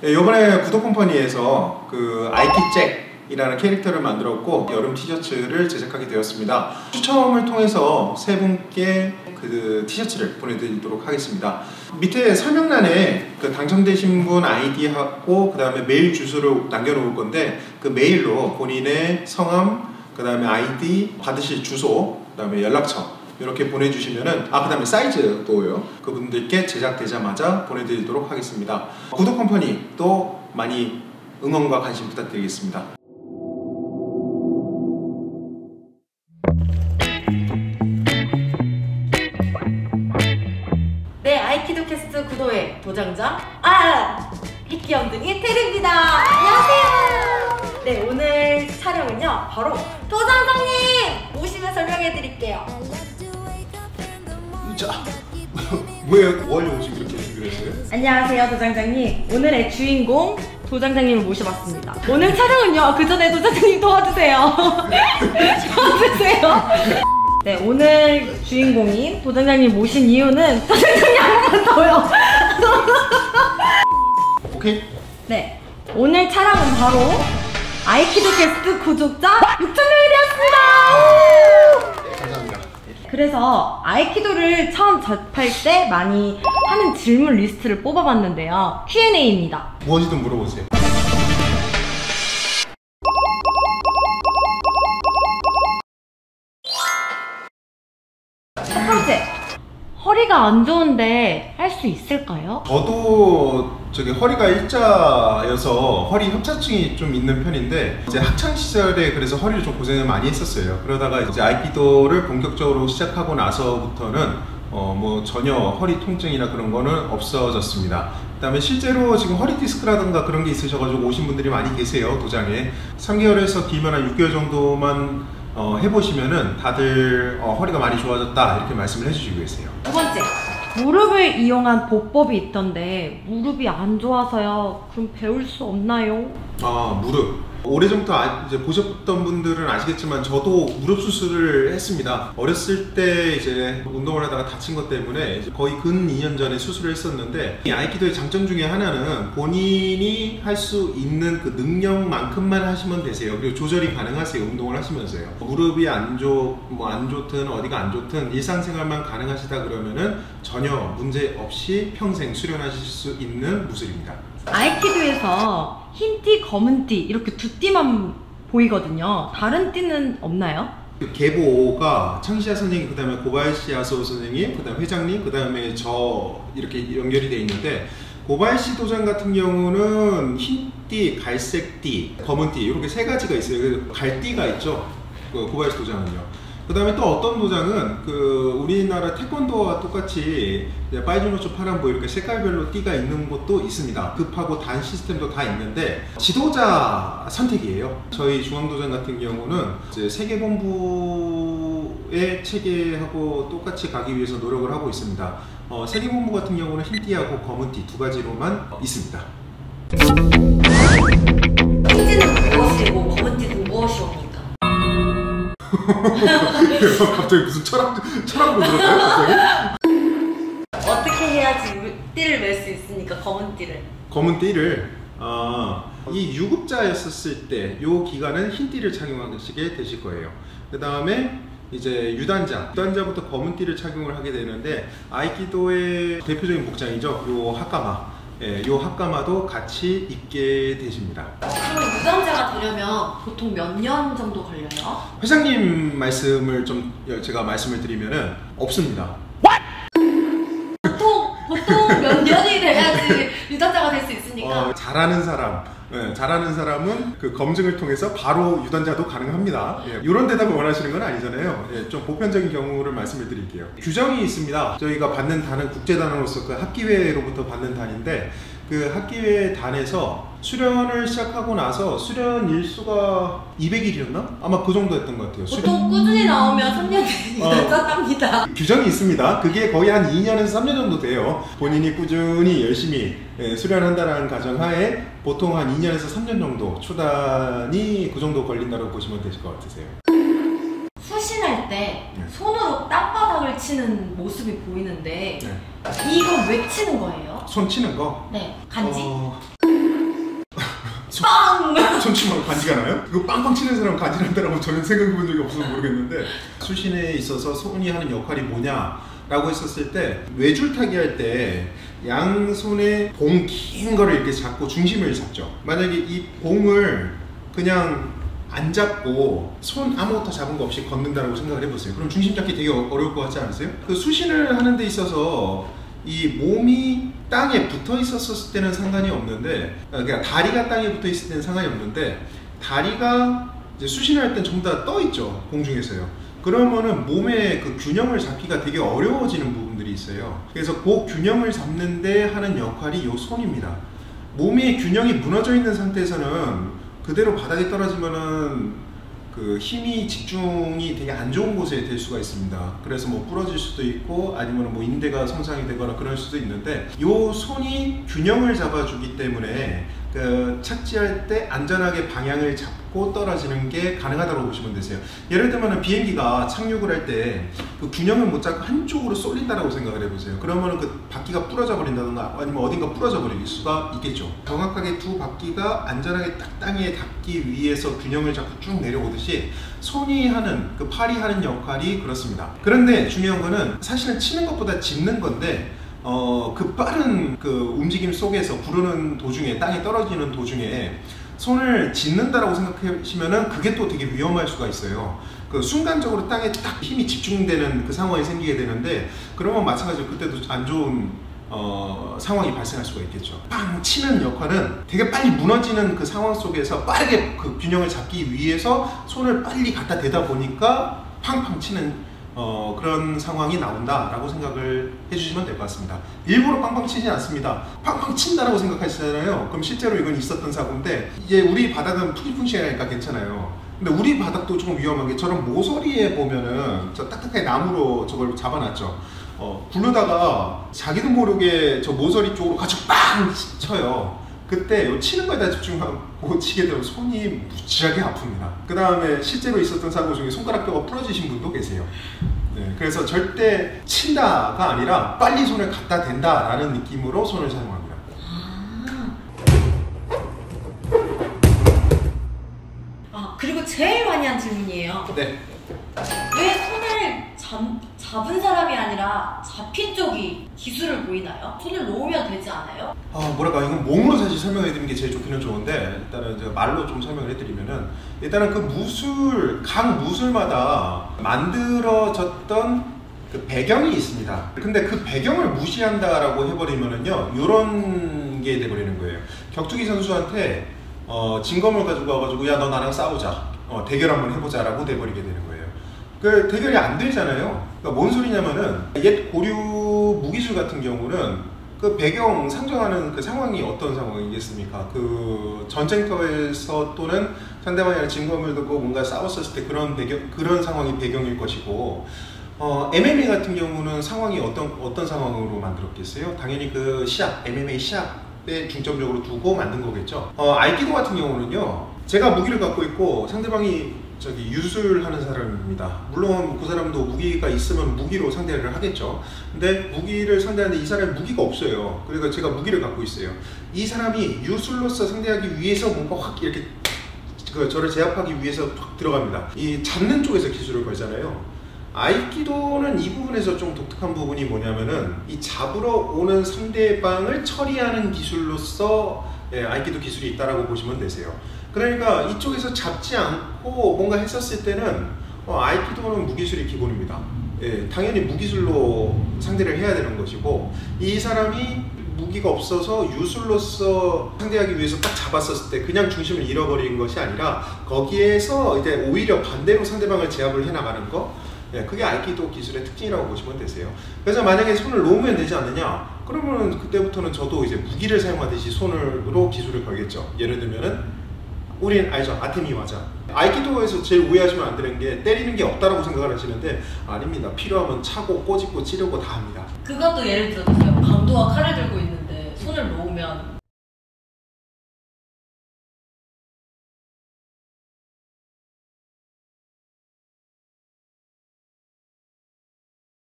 네, 이번에 구독컴퍼니에서 그 아이키잭이라는 캐릭터를 만들었고 여름 티셔츠를 제작하게 되었습니다. 추첨을 통해서 세 분께 그 티셔츠를 보내드리도록 하겠습니다. 밑에 설명란에 그 당첨되신 분 아이디하고 그 다음에 메일 주소를 남겨놓을 건데 그 메일로 본인의 성함, 그 다음에 아이디, 받으실 주소, 그 다음에 연락처 이렇게 보내주시면은 그 다음에 사이즈도요. 그분들께 제작되자마자 보내드리도록 하겠습니다. 구독컴퍼니 또 많이 응원과 관심 부탁드리겠습니다. 네, 아이키도 캐스트 구도의 도장장 희귀염둥이 테리입니다. 안녕하세요. 네, 오늘 촬영은요 바로 도장장님 모시면 설명해 드릴게요. 자, 왜 원래 오시 그렇게 준비를 했어요? 안녕하세요 도장장님. 오늘의 주인공 도장장님을 모셔봤습니다. 오늘 촬영은요 그 전에 도장장님 도와주세요. 도와주세요. 네, 오늘 주인공인 도장장님 모신 이유는 도장장님 한 번만 더요. 오케이. 네, 오늘 촬영은 바로 아이키도 캐스트 구독자 6,000명이었습니다. 감사합니다. 그래서 아이키도를 처음 접할 때 많이 하는 질문 리스트를 뽑아봤는데요. Q&A입니다. 무엇이든 물어보세요. 첫 번째, 허리가 안 좋은데 할 수 있을까요? 저도 허리가 일자여서 허리 협착증이 좀 있는 편인데 이제 학창 시절에 그래서 허리를 좀 고생을 많이 했었어요. 그러다가 이제 아이키도를 본격적으로 시작하고 나서부터는 뭐 전혀 허리 통증이나 그런 거는 없어졌습니다. 그 다음에 실제로 지금 허리 디스크라든가 그런 게 있으셔가지고 오신 분들이 많이 계세요. 도장에 3개월에서 길면 한 6개월 정도만 해보시면은 다들 허리가 많이 좋아졌다 이렇게 말씀을 해주시고 계세요. 두 번째, 무릎을 이용한 보법이 있던데 무릎이 안 좋아서요. 그럼 배울 수 없나요? 무릎. 오래전부터 이제 보셨던 분들은 아시겠지만 저도 무릎 수술을 했습니다. 어렸을 때 이제 운동을 하다가 다친 것 때문에 이제 거의 근 2년 전에 수술을 했었는데 이 아이키도의 장점 중에 하나는 본인이 할 수 있는 그 능력만큼만 하시면 되세요. 그리고 조절이 가능하세요. 운동을 하시면서요. 무릎이 안 좋든 어디가 안 좋든 일상생활만 가능하시다 그러면은 전혀 문제 없이 평생 수련하실 수 있는 무술입니다. 아이키도에서 흰띠, 검은띠 이렇게 두 띠만 보이거든요. 다른 띠는 없나요? 계보가 창시야 선생님, 그 다음에 고바야시 야스오 선생님, 그 다음에 회장님, 그 다음에 저 이렇게 연결이 되어 있는데 고바야시 도장 같은 경우는 흰띠, 갈색띠, 검은띠 이렇게 세 가지가 있어요. 갈띠가 있죠. 고바야시 도장은요. 그 다음에 또 어떤 도장은 우리나라 태권도와 똑같이 빠이주노초 파란보 이렇게 색깔별로 띠가 있는 것도 있습니다. 급하고 단 시스템도 다 있는데 지도자 선택이에요. 저희 중앙도장 같은 경우는 이제 세계본부의 체계하고 똑같이 가기 위해서 노력을 하고 있습니다. 세계본부 같은 경우는 흰띠하고 검은띠 두 가지로만 있습니다. 흰띠는 무엇이고 검은띠는 무엇이옵니까? 갑자기 무슨 철학으로 들었나요? 갑자기? 어떻게 해야지 띠를 멜 수 있습니까? 검은 띠를. 검은 띠를 이 유급자였었을 때 요 기간은 흰 띠를 착용하시게 되실 거예요. 그 다음에 이제 유단자부터 검은 띠를 착용을 하게 되는데 아이키도의 대표적인 복장이죠. 요 하까마. 예, 요 하까마도 같이 입게 되십니다. 그럼 유단자가 되려면 보통 몇 년 정도 걸려요? 회장님 말씀을 좀 제가 말씀을 드리면은 없습니다. 보통 몇 년이 돼야지 유단자가 될 수 있으니까. 잘하는 사람은 그 검증을 통해서 바로 유단자도 가능합니다. 이런 대답을 원하시는 건 아니잖아요. 좀 보편적인 경우를 말씀을 드릴게요. 규정이 있습니다. 저희가 받는 단은 국제단으로서 그 학기회로부터 받는 단인데 그 학기회 단에서 수련을 시작하고 나서 수련 일수가 200일이었나? 아마 그 정도 했던 것 같아요. 보통 꾸준히 나오면 3년 유단자 땁니다. 규정이 있습니다. 그게 거의 한 2년에서 3년 정도 돼요. 본인이 꾸준히 열심히 수련한다는 가정하에 보통 한 2년에서 3년 정도 초단이 그 정도 걸린다고 보시면 되실 것 같으세요. 수신할 때 손으로 땅바닥을 치는 모습이 보이는데 이건 왜 치는 거예요? 손 치는 거? 네, 간지? 손 치면 간지가 나요? 이거 빵빵 치는 사람 간지 난다라고 저는 생각해 본 적이 없어서 모르겠는데, 수신에 있어서 손이 하는 역할이 뭐냐라고 했었을 때, 외줄타기 할 때 양손에 봉 긴 거를 이렇게 잡고 중심을 잡죠. 만약에 이 봉을 그냥 안 잡고 손 아무것도 잡은 거 없이 걷는다라고 생각을 해보세요. 그럼 중심 잡기 되게 어려울 것 같지 않으세요? 그 수신을 하는 데 있어서 이 몸이 땅에 붙어 있었을 때는 상관이 없는데, 그러니까 다리가 땅에 붙어 있을 때는 상관이 없는데, 다리가 이제 수신을 할 땐 전부 다 떠 있죠, 공중에서요. 그러면은 몸의 그 균형을 잡기가 되게 어려워지는 부분들이 있어요. 그래서 그 균형을 잡는데 하는 역할이 이 손입니다. 몸의 균형이 무너져 있는 상태에서는 그대로 바닥에 떨어지면은 그 힘이 집중이 되게 안 좋은 곳에 될 수가 있습니다. 그래서 뭐 부러질 수도 있고, 아니면 뭐 인대가 손상이 되거나 그럴 수도 있는데, 요 손이 균형을 잡아주기 때문에 그 착지할 때 안전하게 방향을 잡고 떨어지는 게 가능하다고 보시면 되세요. 예를 들면 비행기가 착륙을 할 때 그 균형을 못 잡고 한쪽으로 쏠린다라고 생각을 해보세요. 그러면 그 바퀴가 부러져 버린다던가 아니면 어딘가 부러져 버릴 수가 있겠죠. 정확하게 두 바퀴가 안전하게 딱 땅에 닿기 위해서 균형을 잡고 쭉 내려오듯이 손이 하는, 그 팔이 하는 역할이 그렇습니다. 그런데 중요한 거는 사실은 치는 것보다 짚는 건데, 그 빠른 그 움직임 속에서 구르는 도중에, 땅에 떨어지는 도중에 손을 짚는다라고 생각하시면은 그게 또 되게 위험할 수가 있어요. 그 순간적으로 땅에 딱 힘이 집중되는 그 상황이 생기게 되는데, 그러면 마찬가지로 그때도 안 좋은 상황이 발생할 수가 있겠죠. 빵 치는 역할은 되게 빨리 무너지는 그 상황 속에서 빠르게 그 균형을 잡기 위해서 손을 빨리 갖다 대다 보니까 팡팡 치는 그런 상황이 나온다라고 생각을 해주시면 될 것 같습니다. 일부러 빵빵 치진 않습니다. 팡팡 친다라고 생각하시잖아요. 그럼 실제로 이건 있었던 사고인데, 이제 우리 바닥은 푸기풍시하니까 괜찮아요. 근데 우리 바닥도 조금 위험한 게, 저런 모서리에 보면은 저 딱딱하게 나무로 저걸 잡아놨죠. 굴르다가 자기도 모르게 저 모서리 쪽으로 같이 빵 쳐요. 그때 치는 거에다 집중하고 치게 되면 손이 무지하게 아픕니다. 그 다음에 실제로 있었던 사고 중에 손가락뼈가 부러지신 분도 계세요. 네, 그래서 절대 친다가 아니라 빨리 손을 갖다 댄다라는 느낌으로 손을 사용합니다. 그리고 제일 많이 한 질문이에요. 네. 왜 손을 잡은 사람이 아니라 잡힌 쪽이 기술을 보이나요? 손을 놓으면 되지 않아요? 뭐랄까, 이건 몸으로 사실 설명해 드리는 게 제일 좋기는 좋은데, 일단은 제가 말로 좀 설명을 해 드리면은, 일단은 그 무술, 각 무술마다 만들어졌던 그 배경이 있습니다. 근데 그 배경을 무시한다라고 해버리면은요, 요런 게 돼버리는 거예요. 격투기 선수한테 진검을 가지고 와가지고, 야, 너 나랑 싸우자, 대결 한번 해보자 라고 돼버리게 되는 거예요. 그 대결이 안 되잖아요. 그러니까 뭔 소리냐면은, 옛 고려 무기술 같은 경우는 그 배경 상정하는 그 상황이 어떤 상황이겠습니까? 그 전쟁터에서 또는 상대방이랑 진검을 들고 뭔가 싸웠었을 때 그런 상황이 배경일 것이고, MMA 같은 경우는 상황이 어떤 상황으로 만들었겠어요? 당연히 그 시합, MMA 시합에 중점적으로 두고 만든 거겠죠. 아이키도 같은 경우는요, 제가 무기를 갖고 있고 상대방이 유술하는 사람입니다. 물론 그 사람도 무기가 있으면 무기로 상대를 하겠죠. 근데 무기를 상대하는데 이 사람이 무기가 없어요. 그러니까 제가 무기를 갖고 있어요. 이 사람이 유술로서 상대하기 위해서 뭔가 확 이렇게 저를 제압하기 위해서 확 들어갑니다. 이 잡는 쪽에서 기술을 걸잖아요. 아이키도는 이 부분에서 좀 독특한 부분이 뭐냐면은, 이 잡으러 오는 상대방을 처리하는 기술로서 아이키도 기술이 있다라고 보시면 되세요. 그러니까 이쪽에서 잡지 않고 뭔가 했었을 때는 아이키도는 무기술이 기본입니다. 당연히 무기술로 상대를 해야 되는 것이고, 이 사람이 무기가 없어서 유술로서 상대하기 위해서 딱 잡았었을 때 그냥 중심을 잃어버린 것이 아니라, 거기에서 이제 오히려 반대로 상대방을 제압을 해나가는 거, 그게 아이키도 기술의 특징이라고 보시면 되세요. 그래서 만약에 손을 놓으면 되지 않느냐, 그러면 그때부터는 저도 이제 무기를 사용하듯이 손으로 기술을 걸겠죠. 예를 들면은 우린 알죠, 아테미 와자. 아이키도에서 제일 오해하시면 안 되는 게, 때리는 게 없다라고 생각을 하시는데 아닙니다. 필요하면 차고 꼬집고 찌르고 다 합니다. 그것도 예를 들어서요, 강도가 칼을 들고 있는데 손을 놓으면